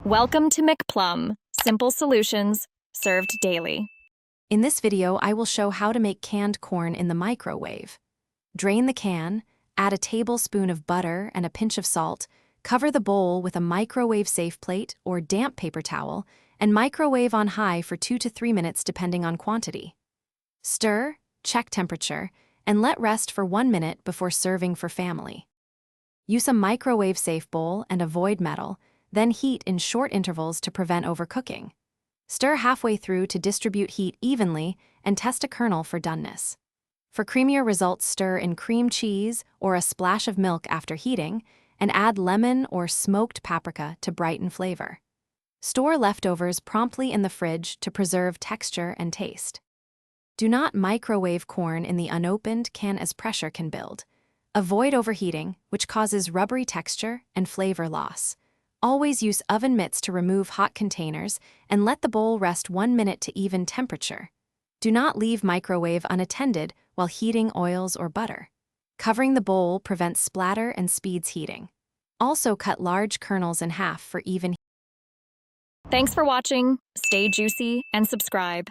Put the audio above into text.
Welcome to McPlum, simple solutions served daily. In this video, I will show how to make canned corn in the microwave. Drain the can, add a tablespoon of butter and a pinch of salt, cover the bowl with a microwave-safe plate or damp paper towel, and microwave on high for 2 to 3 minutes depending on quantity. Stir, check temperature, and let rest for 1 minute before serving for family. Use a microwave-safe bowl and avoid metal, then heat in short intervals to prevent overcooking. Stir halfway through to distribute heat evenly and test a kernel for doneness. For creamier results, stir in cream cheese or a splash of milk after heating, and add lemon or smoked paprika to brighten flavor. Store leftovers promptly in the fridge to preserve texture and taste. Do not microwave corn in the unopened can as pressure can build. Avoid overheating, which causes rubbery texture and flavor loss. Always use oven mitts to remove hot containers and let the bowl rest 1 minute to even temperature. Do not leave microwave unattended while heating oils or butter. Covering the bowl prevents splatter and speeds heating. Also cut large kernels in half for even. Thanks for watching. Stay juicy and subscribe.